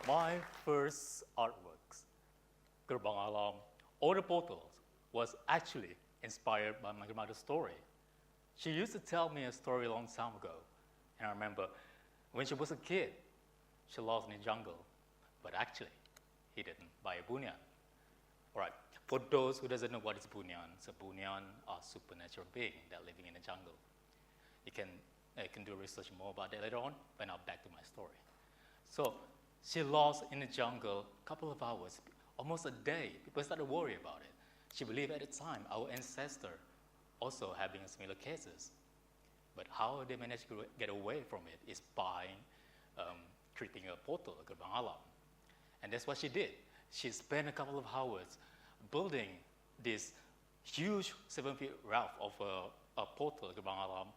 My first artworks, Gerbang Alam, or the portals, was actually inspired by my grandmother's story. She used to tell me a story a long time ago, and I remember when she was a kid, she lost in the jungle, but actually hidden by a bunyan. All right, for those who doesn't know what is bunyan, so bunyan are supernatural being that living in the jungle. You can do research more about that later on, but now back to my story. So she lost in the jungle a couple of hours, almost a day. People started to worry about it. She believed at the time our ancestor also having similar cases. But how they managed to get away from it is by creating a portal, a gerbang alam. And that's what she did. She spent a couple of hours building this huge 7-feet raft of a portal, gerbang alam,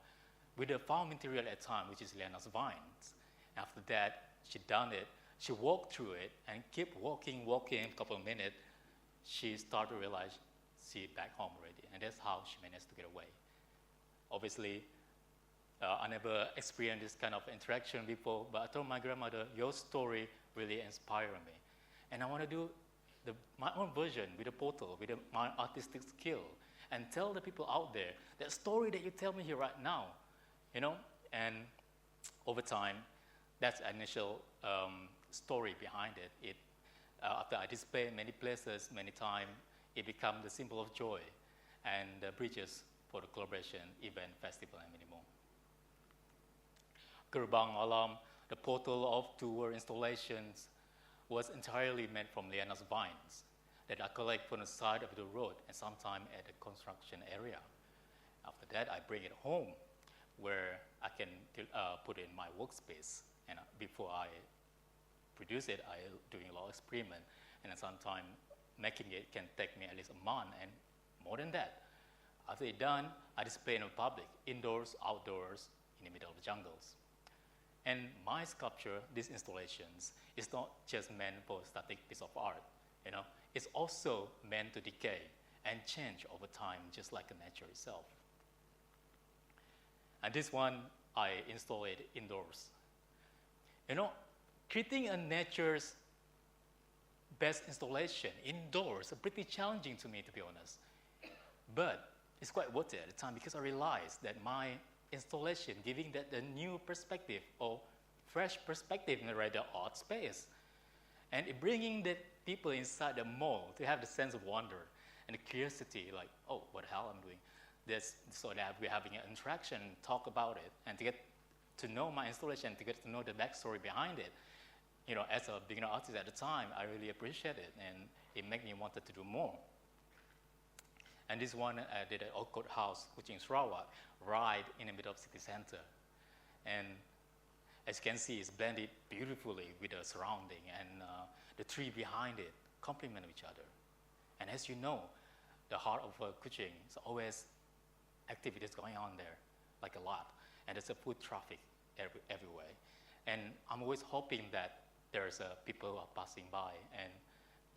with the found material at the time, which is lianas vines. After that, she done it. She walked through it and kept walking, a couple of minutes. She started to realize she's back home already. And that's how she managed to get away. Obviously, I never experienced this kind of interaction before, but I told my grandmother, your story really inspired me. And I want to do my own version with a portal, with my artistic skill, and tell the people out there that story that you tell me here right now, and over time, that's the initial story behind it. After I display many places, many times, it becomes the symbol of joy and the bridges for the collaboration, event, festival, and many more. Gerbang Alam, the portal of tour installations, was entirely made from lianas vines that I collect from the side of the road and sometimes at the construction area. After that, I bring it home where I can put it in my workspace. And before I produce it, I doing a lot of experiment. And sometimes making it can take me at least a month and more than that. After it's done, I display it in public, indoors, outdoors, in the middle of the jungles. And my sculpture, these installations, is not just meant for a static piece of art. It's also meant to decay and change over time, just like nature itself. And this one, I install it indoors. Creating a nature's best installation indoors is pretty challenging to me, to be honest. But it's quite worth it at the time because I realized that my installation, giving that a new perspective or fresh perspective in the rather art space. And it bringing the people inside the mall to have the sense of wonder and the curiosity, like, oh, what the hell I'm doing this, so that we're having an interaction, talk about it, and to get to know my installation, to get to know the backstory behind it. As a beginner artist at the time, I really appreciate it, and it made me wanted to do more. And this one I did at Old Court House, which is in Sarawak, right in the middle of city center. And as you can see, it's blended beautifully with the surrounding, and the tree behind it complement each other. And as you know, the heart of Kuching is always activities going on there, like a lot. And there's a food traffic everywhere. And I'm always hoping that there's people who are passing by and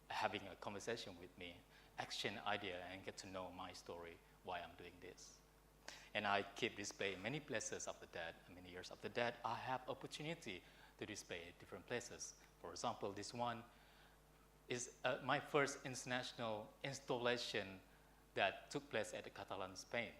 having a conversation with me, exchange idea, and get to know my story, why I'm doing this. And I keep displaying many places after that. Many years after that, I have opportunity to display at different places. For example, this one is my first international installation that took place at the Catalan, Spain.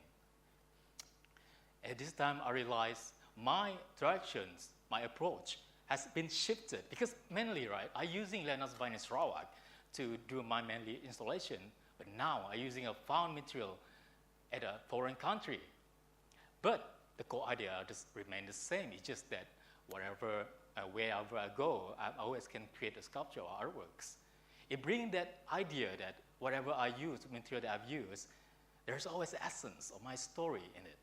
At this time, I realized my directions, my approach has been shifted because mainly, right, I'm using lianas vine in Sarawak to do my mainly installation, but now I'm using a found material at a foreign country. But the core idea just remains the same. It's just that wherever I go, I always can create a sculpture or artworks. It brings that idea that whatever I use, material that I've used, there's always the essence of my story in it.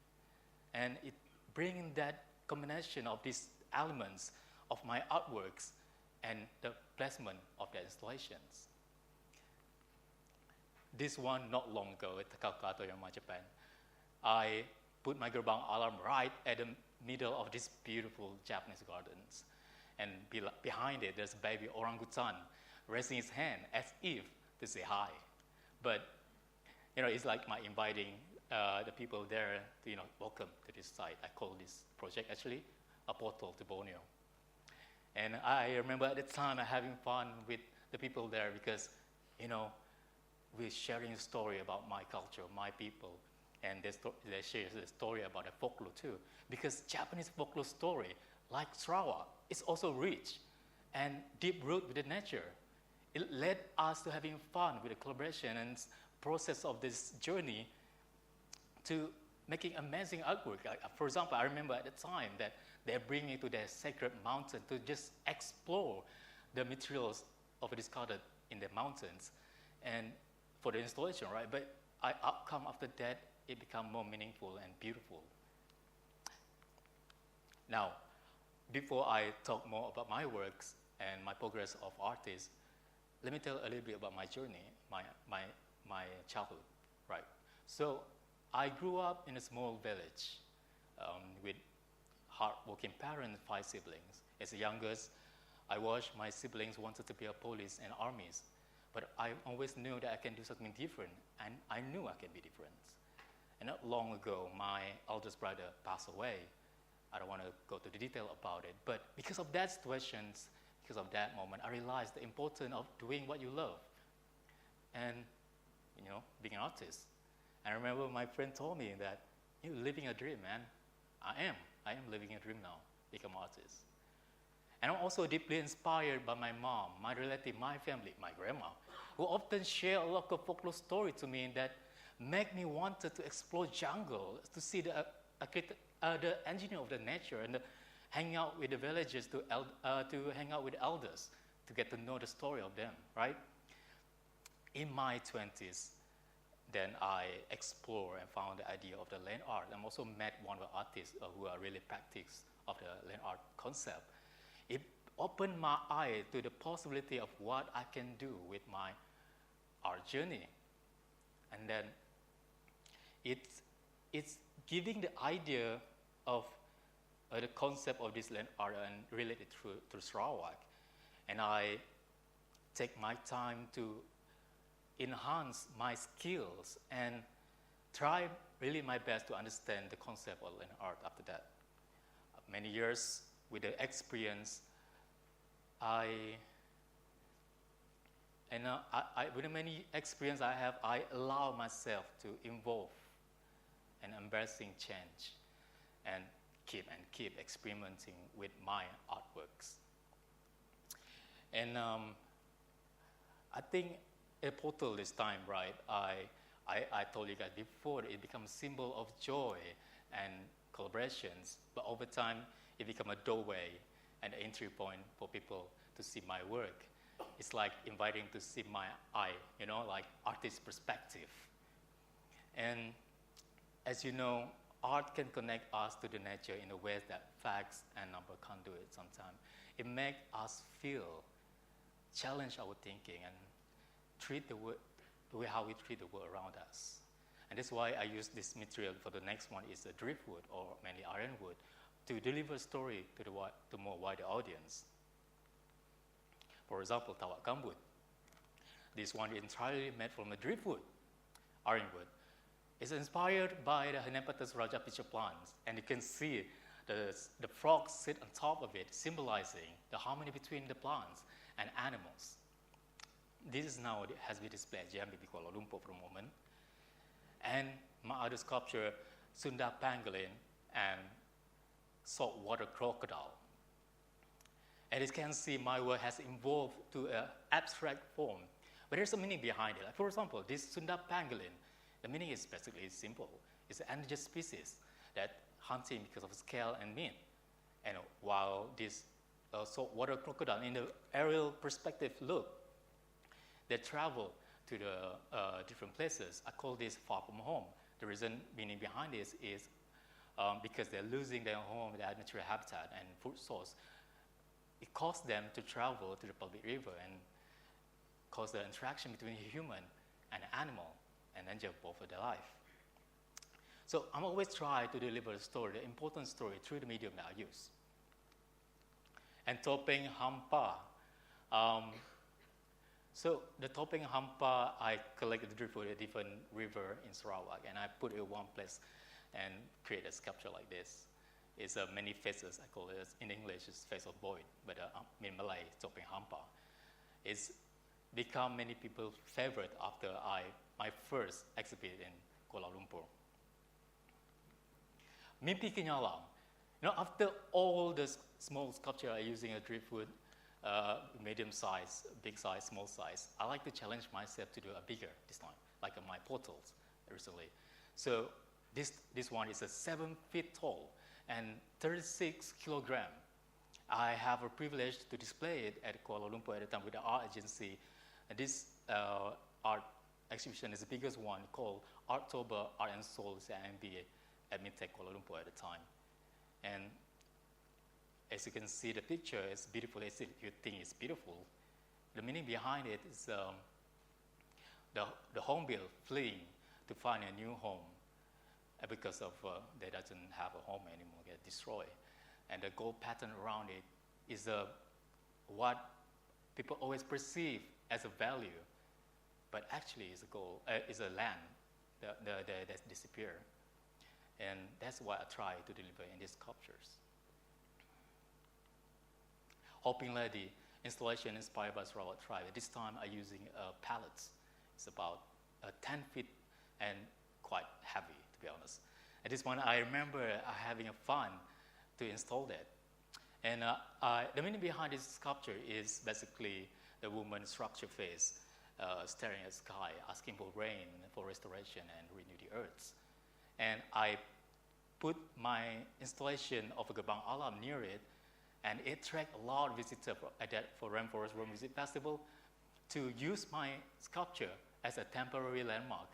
And it brings that combination of these elements of my artworks and the placement of the installations. This one, not long ago at Takakata, Toyama, Japan, I put my gerbang alam right at the middle of these beautiful Japanese gardens. And behind it, there's a baby orangutan raising his hand as if to say hi. But, it's like my inviting the people there to, welcome to this site. I call this project actually a portal to Borneo. And I remember at the time having fun with the people there because, we're sharing a story about my culture, my people, and they share the story about the folklore too. Because Japanese folklore story, like Sarawak, is also rich and deep rooted with the nature. It led us to having fun with the collaboration and process of this journey to making amazing artwork. For example, I remember at the time that they're bringing to their sacred mountain to just explore the materials of discarded in the mountains and for the installation, right? But outcome after that, it become more meaningful and beautiful. Now, before I talk more about my works and my progress of artist, let me tell a little bit about my journey, my childhood, right? So I grew up in a small village with hard-working parents, 5 siblings. As the youngest, I watched my siblings wanted to be a police and armies, but I always knew that I can do something different, and I knew I can be different. And not long ago, my eldest brother passed away. I don't want to go to the detail about it, but because of that situation, because of that moment, I realized the importance of doing what you love and, being an artist. I remember my friend told me that, you're living a dream, man. I am living a dream now, become an artist. And I'm also deeply inspired by my mom, my relative, my family, my grandma, who often share a lot of folklore story to me that make me wanted to explore jungle, to see the engineer of the nature and hang out with the villagers, to hang out with elders, to get to know the story of them, right? In my 20s, then I explored and found the idea of the land art. I also met one of the artists who are really practice of the land art concept. It opened my eye to the possibility of what I can do with my art journey. And then it's giving the idea of the concept of this land art and related to Sarawak. And I take my time to enhance my skills and try really my best to understand the concept of land art after that. Many years with the experience, with the many experience I have, I allow myself to involve and embracing change and keep experimenting with my artworks. And I think a portal this time, right? I told you guys before, it becomes a symbol of joy and collaborations, but over time, it becomes a doorway and an entry point for people to see my work. It's like inviting to see my eye, like artist perspective. And as you know, art can connect us to the nature in a way that facts and number can't do it sometimes. It makes us feel, challenge our thinking, and treat the way how we treat the world around us. And that's why I use this material for the next one is the driftwood or mainly ironwood to deliver a story to more wider audience. For example, Tawak Gambut. This one is entirely made from a driftwood, ironwood. It's inspired by the Henepatus Raja pitcher plants, and you can see the frogs sit on top of it, symbolizing the harmony between the plants and animals. This is now has been displayed at JMB Kuala Lumpur for a moment. And my other sculpture, Sunda pangolin and saltwater crocodile. And as you can see, my work has evolved to an abstract form, but there's a meaning behind it. Like for example, this Sunda pangolin, the meaning is basically simple. It's an endangered species that hunting because of scale and meat. And while this saltwater crocodile, in the aerial perspective look, they travel to the different places. I call this far from home. The reason meaning behind this is because they're losing their home, their natural habitat and food source. It caused them to travel to the public river and cause the interaction between a human and an animal and endanger both of their life. So I'm always trying to deliver a story, the important story, through the medium that I use. And Topeng Hampa. So the Topeng Hampa, I collected the driftwood at a different river in Sarawak, and I put it in one place and create a sculpture like this. It's many faces, I call it. In English, it's face of void, but in Malay, Topeng Hampa. It's become many people's favorite after my first exhibit in Kuala Lumpur. Mimpi Kenyalang. After all the small sculpture I using a driftwood, medium size, big size, small size, I like to challenge myself to do a bigger this time, like my portals recently. So this one is a 7 feet tall and 36 kilogram. I have a privilege to display it at Kuala Lumpur at the time with the art agency. And this art exhibition is the biggest one called Artober Art and Souls at MBA at Midtech Kuala Lumpur at the time. And as you can see, the picture is beautiful. As if you think it's beautiful, the meaning behind it is the home bill fleeing to find a new home because of they doesn't have a home anymore, get destroyed. And the gold pattern around it is what people always perceive as a value, but actually is a land that's disappeared. And that's what I try to deliver in these sculptures. Hopping Lady installation inspired by Sarawak tribe. At this time, I'm using pallets. It's about 10 feet and quite heavy, to be honest. At this point, I remember having a fun to install that. And the meaning behind this sculpture is basically the woman's structure face, staring at the sky, asking for rain, for restoration, and renew the earth. And I put my installation of a Gabang Alam near it, and it attracted a lot of visitors for Rainforest World Music Festival to use my sculpture as a temporary landmark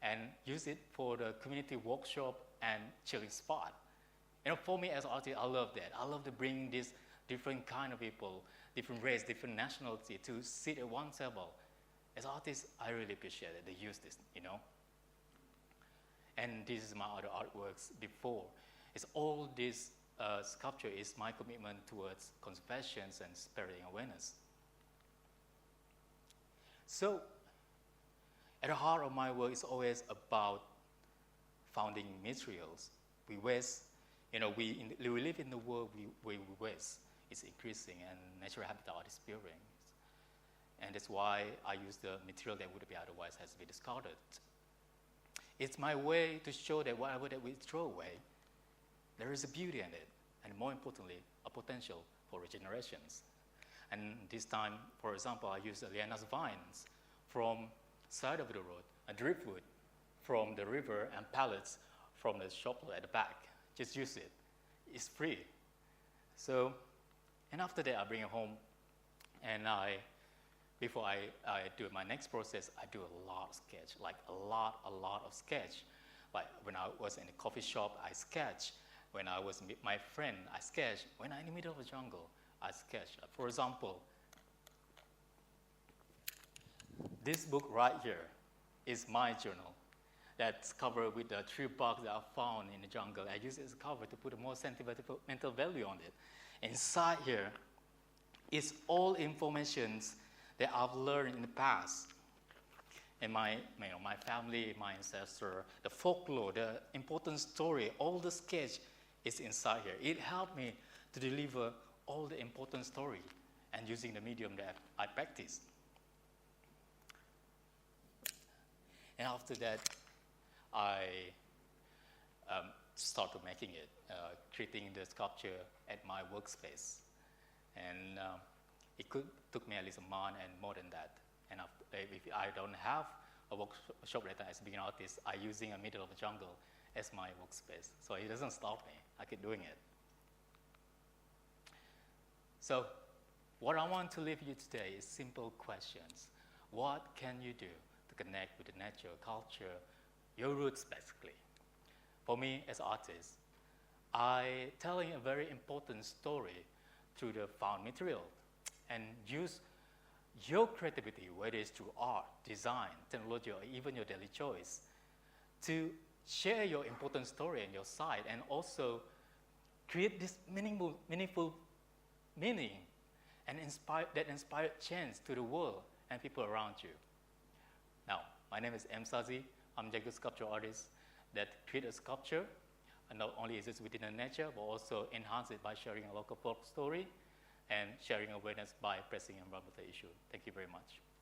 and use it for the community workshop and chilling spot. For me as an artist, I love that. I love to bring these different kind of people, different race, different nationality to sit at one table. As an artist, I really appreciate it. They use this, And this is my other artworks before. It's all this sculpture is my commitment towards conservation and spreading awareness. So, at the heart of my work is always about founding materials. We waste, we live in the world where we waste. It's increasing and natural habitat is disappearing. And that's why I use the material that would be otherwise has to be discarded. It's my way to show that whatever that we throw away, there is a beauty in it, and more importantly, a potential for regenerations. And this time, for example, I used the lianas vines from side of the road, a driftwood from the river, and pallets from the shop at the back. Just use it. It's free. So, and after that, I bring it home, and before I do my next process, I do a lot of sketch, like a lot of sketch. Like when I was in a coffee shop, I sketch. When I was with my friend, I sketch. When I'm in the middle of the jungle, I sketch. For example, this book right here is my journal that's covered with the tree bark that I found in the jungle. I use it as a cover to put a more sentimental value on it. Inside here is all informations that I've learned in the past. And my family, my ancestor, the folklore, the important story, all the sketch is inside here. It helped me to deliver all the important story and using the medium that I practice. And after that, I started making it, creating the sculpture at my workspace. And it took me at least a month and more than that. And if I don't have a workshop later as a beginner artist, I'm using a middle of the jungle as my workspace. So it doesn't stop me. I keep doing it. So what I want to leave you today is simple questions. What can you do to connect with the nature, culture, your roots basically? For me as an artist, I telling a very important story through the found material and use your creativity, whether it's through art, design, technology, or even your daily choice, to share your important story on your site and also create this meaningful meaning and inspire change to the world and people around you. Now, my name is Sahzy. I'm a Jago sculpture artist that create a sculpture and not only exist within the nature, but also enhance it by sharing a local folk story and sharing awareness by pressing environmental issue. Thank you very much.